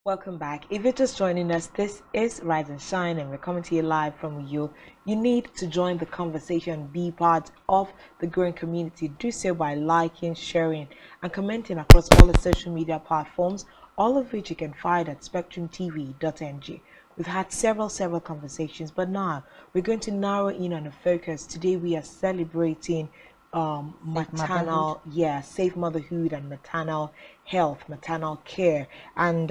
Welcome back. If you're just joining us, this is Rise and Shine, and we're coming to you live from you. You need to join the conversation, be part of the growing community. Do so by liking, sharing, and commenting across all the social media platforms, all of which you can find at spectrumtv.ng. We've had several conversations, but now we're going to narrow in on a focus. Today we are celebrating maternal, safe motherhood and maternal health, maternal care. And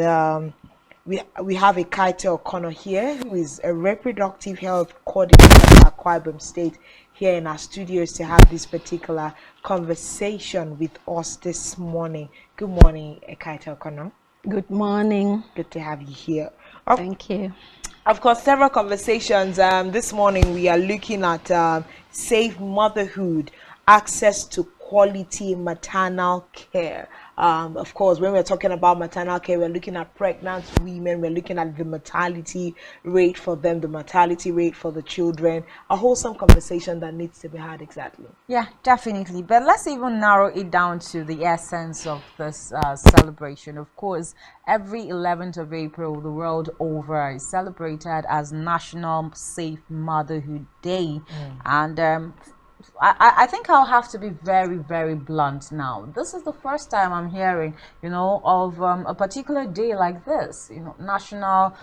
we have a Kaito O'Connor here, who is a reproductive health coordinator at Akwa Ibom State, here in our studios to have this particular conversation with us this morning. Good morning, Kaito O'Connor. Good morning. Good to have you here. Thank you. Of course, several conversations. This morning we are looking at safe motherhood, access to quality maternal care. Of course, when we're talking about maternal care, we're looking at pregnant women, we're looking at the mortality rate for them, the mortality rate for the children. A wholesome conversation that needs to be had. Exactly. Yeah, definitely. But let's even narrow it down to the essence of this celebration. Of course, every 11th of April, the world over, is celebrated as National Safe Motherhood Day. And I think I'll have to be very blunt now. This is the first time I'm hearing, of a particular day like this, National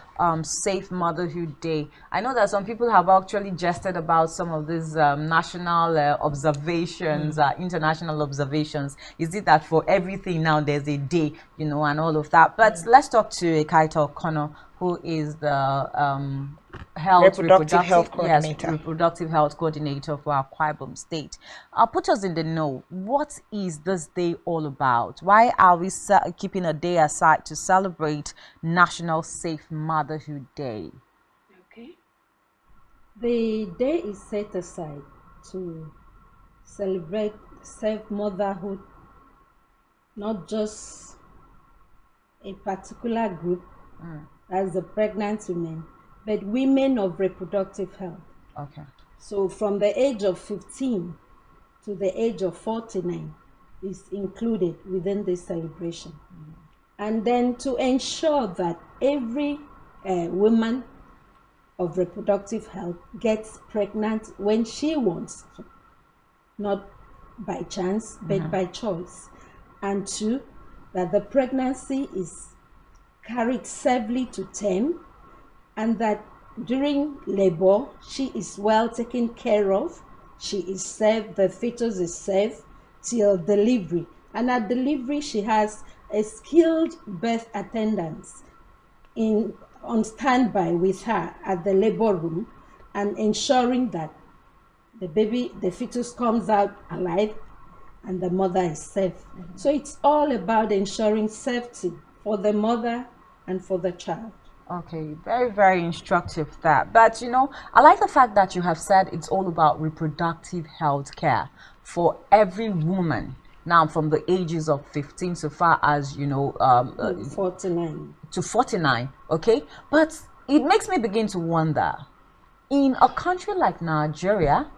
Safe Motherhood Day. I know that some people have actually jested about some of these national observations, international observations. Is it that for everything now there's a day, and all of that? But let's talk to Kaito O'Connor, who is the reproductive health coordinator for Akwa Ibom State. Put us in the know. What is this day all about? Why are we keeping a day aside to celebrate National Safe Motherhood Day? Okay. The day is set aside to celebrate safe motherhood, not just a particular group, as the pregnant women, but women of reproductive health. Okay. So from the age of 15 to the age of 49 is included within this celebration. And then to ensure that every woman of reproductive health gets pregnant when she wants to, not by chance, but by choice. And two, that the pregnancy is carried safely to term, and that during labor she is well taken care of, she is safe, the fetus is safe till delivery, and at delivery she has a skilled birth attendant on standby with her at the labor room, and ensuring that the fetus comes out alive and the mother is safe. So it's all about ensuring safety for the mother and for the child. Okay, very instructive that. But I like the fact that you have said it's all about reproductive health care for every woman. Now, from the ages of 15 so far as 49 to 49. Okay, but it makes me begin to wonder, in a country like Nigeria,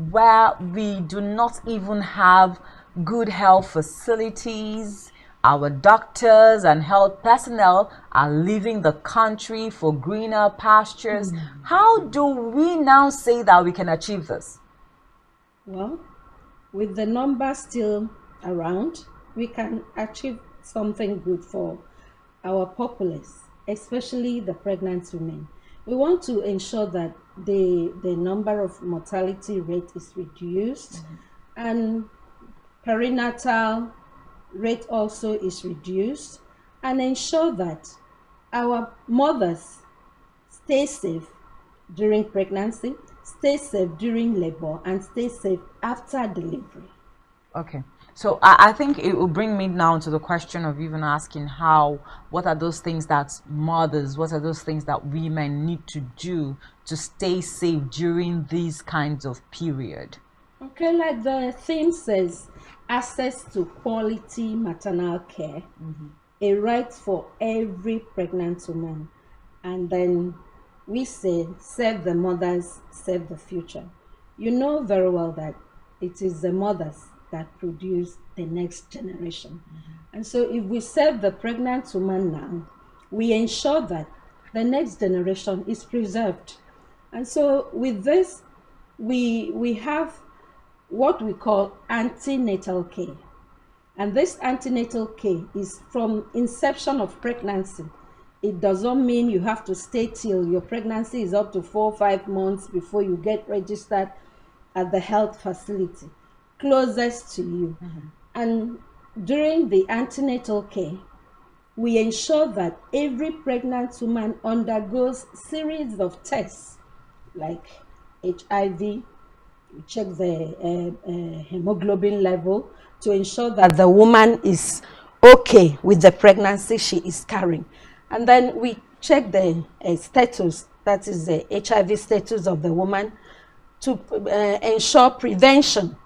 where we do not even have good health facilities, our doctors and health personnel are leaving the country for greener pastures. How do we now say that we can achieve this? Well, with the numbers still around, we can achieve something good for our populace, especially the pregnant women. We want to ensure that the number of mortality rate is reduced, and perinatal rate also is reduced, and ensure that our mothers stay safe during pregnancy, stay safe during labor, and stay safe after delivery. Okay, so I think it will bring me now to the question of even asking what are those things that mothers, what are those things that women need to do to stay safe during these kinds of period? Okay, like the theme says, access to quality maternal care, a right for every pregnant woman. And then we say, save the mothers, save the future. You know very well that it is the mothers that produce the next generation. And so if we save the pregnant woman now, we ensure that the next generation is preserved. And so with this, we have what we call antenatal care. And this antenatal care is from inception of pregnancy. It doesn't mean you have to stay till your pregnancy is up to 4 or 5 months before you get registered at the health facility closest to you. And during the antenatal care, we ensure that every pregnant woman undergoes series of tests like HIV. We check the hemoglobin level to ensure that the woman is okay with the pregnancy she is carrying. And then we check the status, that is the HIV status of the woman, to ensure prevention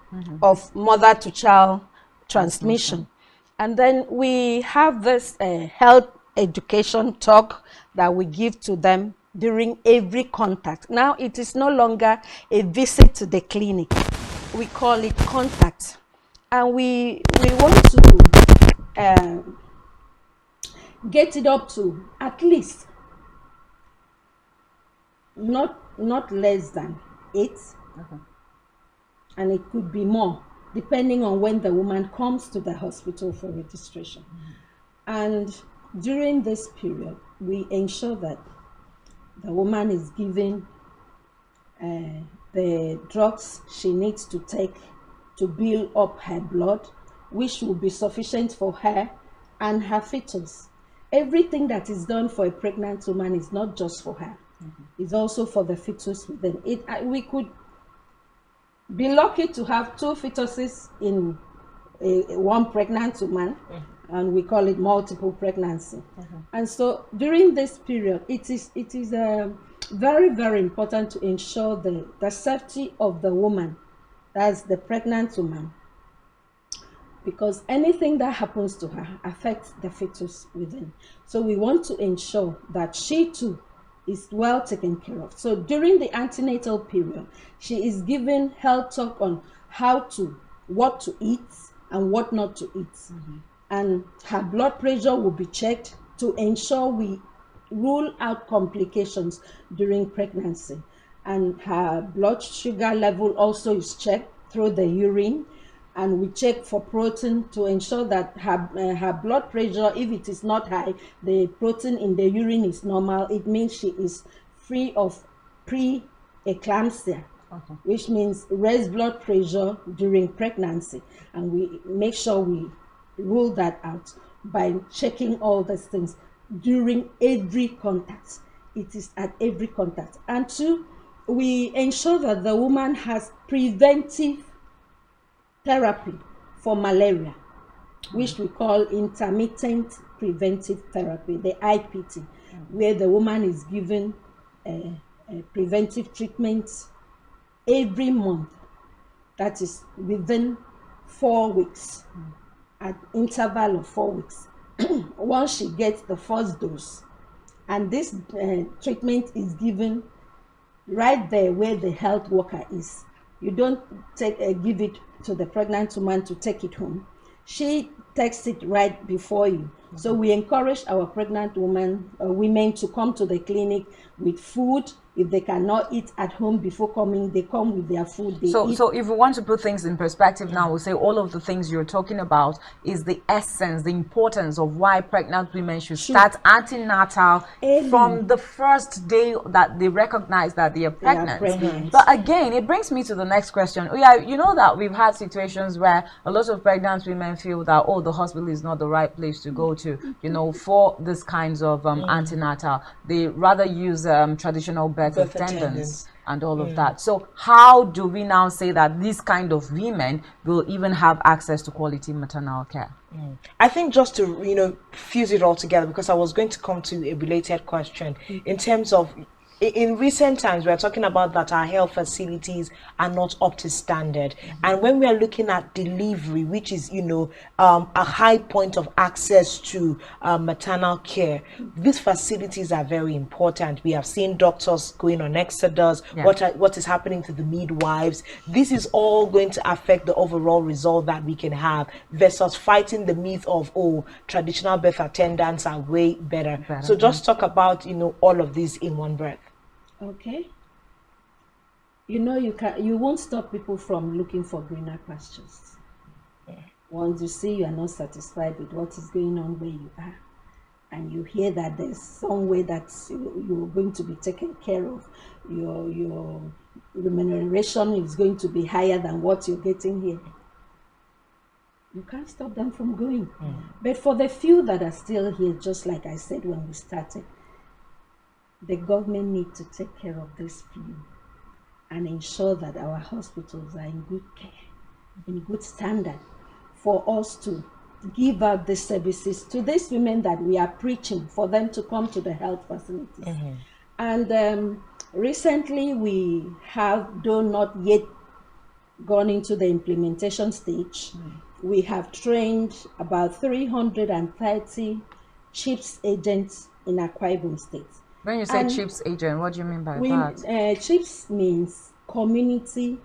of mother-to-child transmission. And then we have this health education talk that we give to them during every contact. Now it is no longer a visit to the clinic. We call it contact. And we want to get it up to at least not less than 8. And it could be more, depending on when the woman comes to the hospital for registration. And during this period, we ensure that the woman is given the drugs she needs to take to build up her blood, which will be sufficient for her and her fetus. Everything that is done for a pregnant woman is not just for her. It's also for the fetus within it. We could be lucky to have 2 fetuses in one pregnant woman, and we call it multiple pregnancy. And so during this period, it is very, very important to ensure the safety of the woman, that's the pregnant woman, because anything that happens to her affects the fetus within. So we want to ensure that she too is well taken care of. So during the antenatal period, she is given health talk on what to eat and what not to eat. And her blood pressure will be checked to ensure we rule out complications during pregnancy. And her blood sugar level also is checked through the urine. And we check for protein to ensure that her blood pressure, if it is not high, the protein in the urine is normal. It means she is free of pre-eclampsia, which means raised blood pressure during pregnancy. And we make sure we rule that out by checking all these things during every contact. It is at every contact. And 2, we ensure that the woman has preventive therapy for malaria, which we call intermittent preventive therapy, the IPT, where the woman is given a preventive treatment every month, that is within 4 weeks, at interval of 4 weeks. Once she gets the first dose, and this treatment is given right there where the health worker is. You don't give it to the pregnant woman to take it home. She takes it right before you. So we encourage our pregnant women to come to the clinic with food. If they cannot eat at home before coming, they come with their food. So if we want to put things in perspective now, we'll say all of the things you're talking about is the essence, the importance of why pregnant women should start antenatal from the first day that they recognize that they are pregnant. But again, it brings me to the next question. You know that we've had situations where a lot of pregnant women feel that, oh, the hospital is not the right place to go to, for this kinds of antenatal. They rather use traditional birth attendants and all of that. So how do we now say that these kind of women will even have access to quality maternal care? I think just to fuse it all together, because I was going to come to a related question in terms of in recent times, we are talking about that our health facilities are not up to standard. And when we are looking at delivery, which is, a high point of access to maternal care, these facilities are very important. We have seen doctors going on exodus. Yeah. What is happening to the midwives? This is all going to affect the overall result that we can have versus fighting the myth of, oh, traditional birth attendants are way better. So just talk about, all of this in one breath. Okay. You won't stop people from looking for greener pastures. Once you see you are not satisfied with what is going on where you are, and you hear that there's some way that you're going to be taken care of, your remuneration is going to be higher than what you're getting here, you can't stop them from going. But for the few that are still here, just like I said when we started, the government need to take care of this few and ensure that our hospitals are in good care, in good standard, for us to give out the services to these women that we are preaching for them to come to the health facilities. And recently we have, though not yet gone into the implementation stage, we have trained about 330 CHIPS agents in Akwa Ibom State. When you say CHIPS agent, what do you mean by that? CHIPS means Community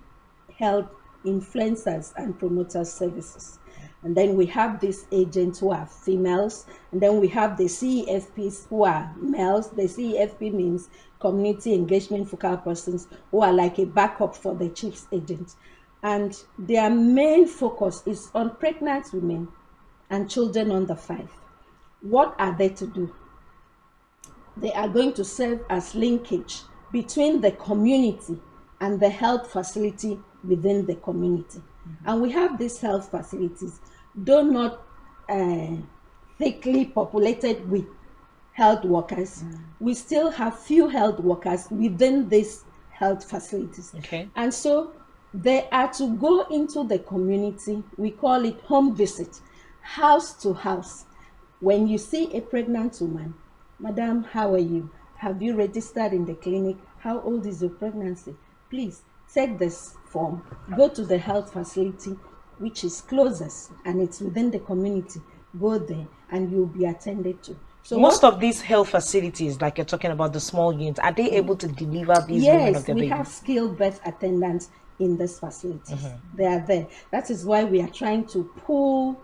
Health Influencers and Promoters Services. And then we have these agents who are females, and then we have the CEFPs who are males. The CEFP means Community Engagement Focal Persons, who are like a backup for the CHIPS agents. And their main focus is on pregnant women and children under 5. What are they to do? They are going to serve as linkage between the community and the health facility within the community. And we have these health facilities, though not thickly populated with health workers, we still have few health workers within these health facilities. Okay. And so they are to go into the community. We call it home visit, house to house. When you see a pregnant woman, Madam, how are you? Have you registered in the clinic? How old is your pregnancy? Please take this form, go to the health facility, which is closest and it's within the community. Go there and you'll be attended to. So most of these health facilities, like you're talking about the small units, are they able to deliver these women of their babies? Yes, we have skilled birth attendants in these facilities. They are there. That is why we are trying to pull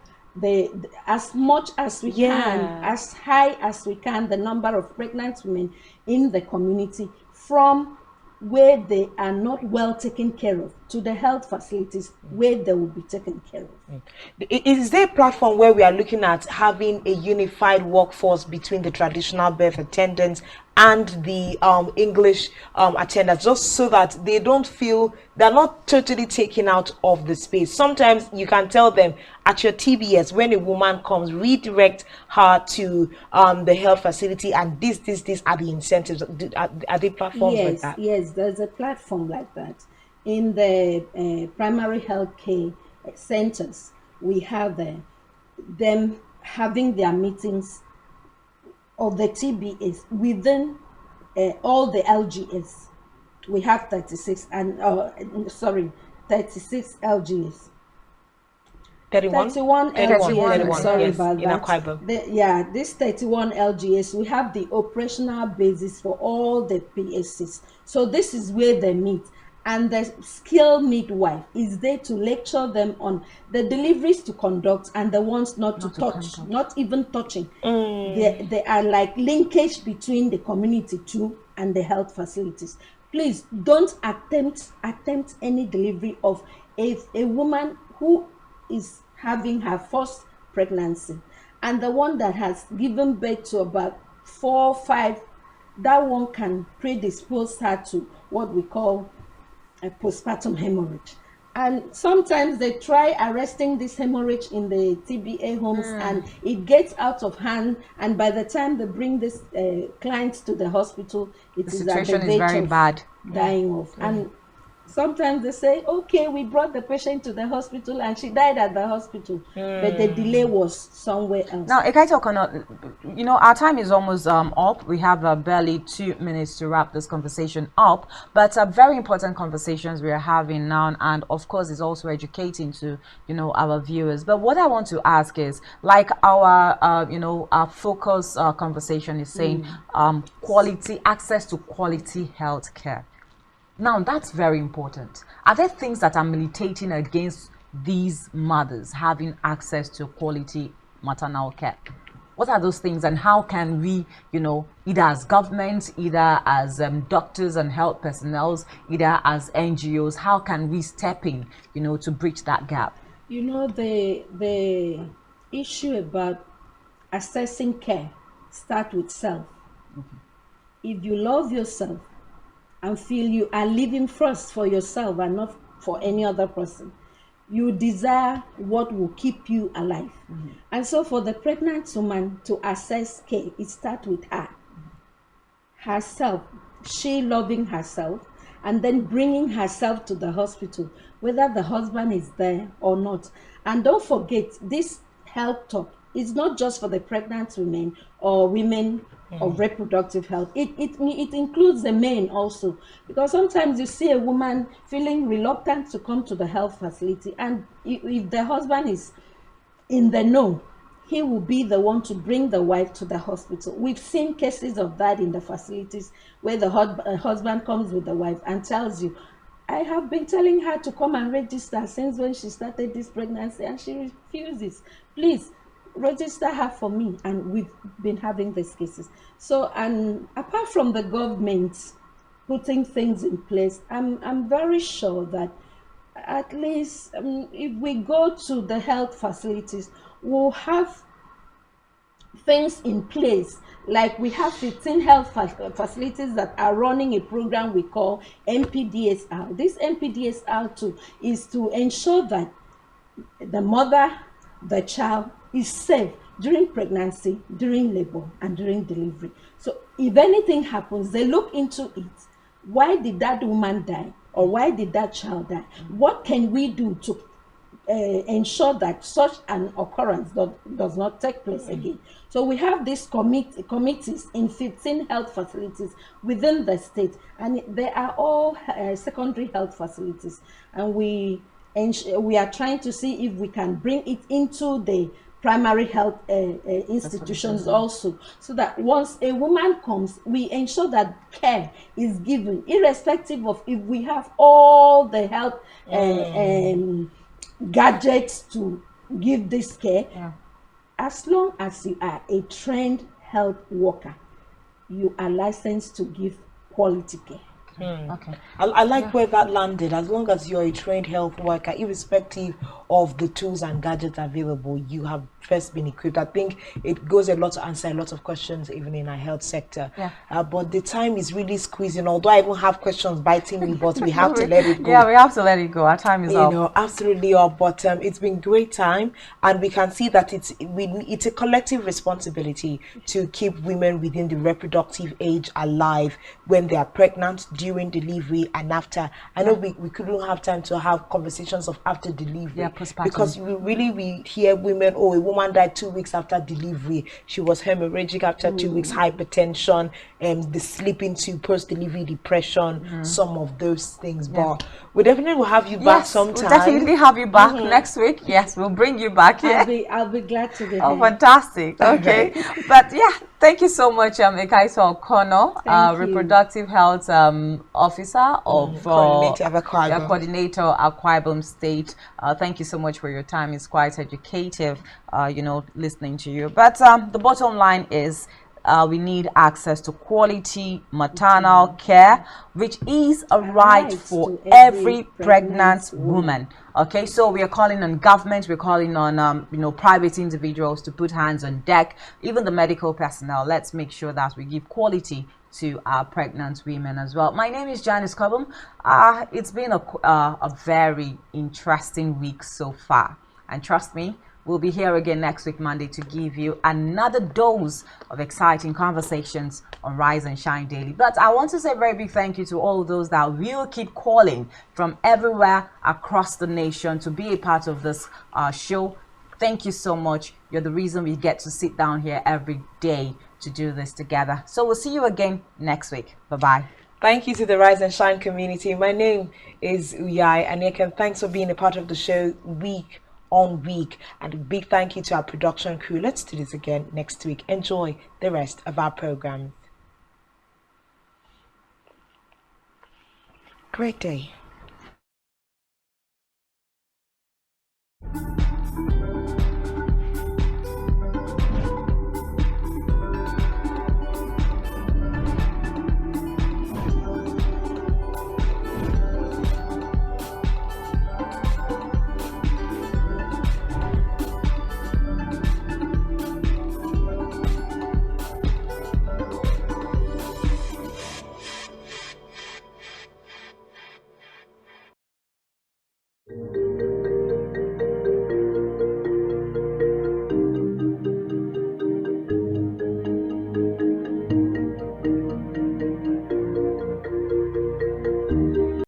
as much as we can, as high as we can, the number of pregnant women in the community from where they are not well taken care of to the health facilities where they will be taken care of. Is there a platform where we are looking at having a unified workforce between the traditional birth attendants and the English attendants, just so that they don't feel they're not totally taken out of the space? Sometimes you can tell them at your TBS, when a woman comes, redirect her to the health facility, and these are the incentives. Are there platforms like that? Yes, there's a platform like that. In the primary health care centers, we have them having their meetings of the TBS within all the LGS. We have 36 LGS. 31 LGS. Sorry about that. This 31 LGS, we have the operational basis for all the PSCs. So this is where they meet. And the skilled midwife is there to lecture them on the deliveries to conduct and the ones not to touch, not even touching. They are like linkage between the community too and the health facilities. Please don't attempt any delivery of a woman who is having her first pregnancy and the one that has given birth to about 4 or 5. That one can predispose her to what we call a postpartum hemorrhage. And sometimes they try arresting this hemorrhage in the TBA homes and it gets out of hand, and by the time they bring this clients to the hospital, the situation is very bad, dying off. And Sometimes they say, okay, we brought the patient to the hospital and she died at the hospital, but the delay was somewhere else. Now, Ekaito Kono, our time is almost up. We have barely 2 minutes to wrap this conversation up, but very important conversations we are having now, and of course, it's also educating to our viewers. But what I want to ask is, like our focus conversation is saying, quality access to quality health care. Now, that's very important. Are there things that are militating against these mothers having access to quality maternal care? What are those things, and how can we, either as government, either as doctors and health personnel, either as NGOs, how can we step in, to bridge that gap? The issue about assessing care start with self. If you love yourself and feel you are living first for yourself and not for any other person, you desire what will keep you alive. And so for the pregnant woman to assess care, it starts with her. Herself, she loving herself, and then bringing herself to the hospital, whether the husband is there or not. And don't forget, this health talk is not just for the pregnant women or women of reproductive health. It includes the men also, because sometimes you see a woman feeling reluctant to come to the health facility, and if the husband is in the know, he will be the one to bring the wife to the hospital. We've seen cases of that in the facilities where the husband comes with the wife and tells you, I have been telling her to come and register since when she started this pregnancy, and she refuses. Please register her for me. And we've been having these cases. So, and apart from the government putting things in place, I'm very sure that at least if we go to the health facilities, we'll have things in place. Like we have 15 health facilities that are running a program we call MPDSR. This MPDSR2 is to ensure that the mother, the child is safe during pregnancy, during labor, and during delivery. So if anything happens, they look into it. Why did that woman die? Or why did that child die? What can we do to ensure that such an occurrence does not take place again? So we have these committees in 15 health facilities within the state, and they are all secondary health facilities, and we are trying to see if we can bring it into the primary health institutions also, so that once a woman comes, we ensure that care is given, irrespective of if we have all the health gadgets to give this care. As long as you are a trained health worker, you are licensed to give quality care. Okay. I like where that landed. As long as you're a trained health worker, irrespective of the tools and gadgets available, you have first been equipped. I think it goes a lot to answer a lot of questions, even in our health sector. But the time is really squeezing. Although I even have questions biting me, but we have to let it go. Yeah, we have to let it go. Our time is up. Absolutely up. But it's been great time, and we can see that it's a collective responsibility to keep women within the reproductive age alive when they are pregnant, during delivery, and after. I know we couldn't have time to have conversations of after delivery, because we hear women, oh, a woman died 2 weeks after delivery, she was hemorrhagic after 2 weeks, hypertension, the sleeping to post-delivery depression, some of those things. But we definitely will have you back sometime. We'll definitely have you back next week. Yes, we'll bring you back here. I'll be glad to be here. Oh, fantastic. Okay. But yeah, thank you so much, Ekaito Okono, reproductive health officer of coordinator Akwa Ibom State. Thank you so much for your time. It's quite educative, listening to you. But the bottom line is, we need access to quality maternal care, which is a right for every pregnant woman. Okay, so we are calling on government, we're calling on private individuals to put hands on deck, even the medical personnel. Let's make sure that we give quality to our pregnant women as well. My name is Janice Cobham. It's been a very interesting week so far, and trust me, We'll be here again next week, Monday, to give you another dose of exciting conversations on Rise and Shine Daily. But I want to say a very big thank you to all those that will keep calling from everywhere across the nation to be a part of this show. Thank you so much. You're the reason we get to sit down here every day to do this together. So we'll see you again next week. Bye-bye. Thank you to the Rise and Shine community. My name is Uyai Anyeke. Thanks for being a part of the show week on week. And a big thank you to our production crew. Let's do this again next week. Enjoy the rest of our program. Great day.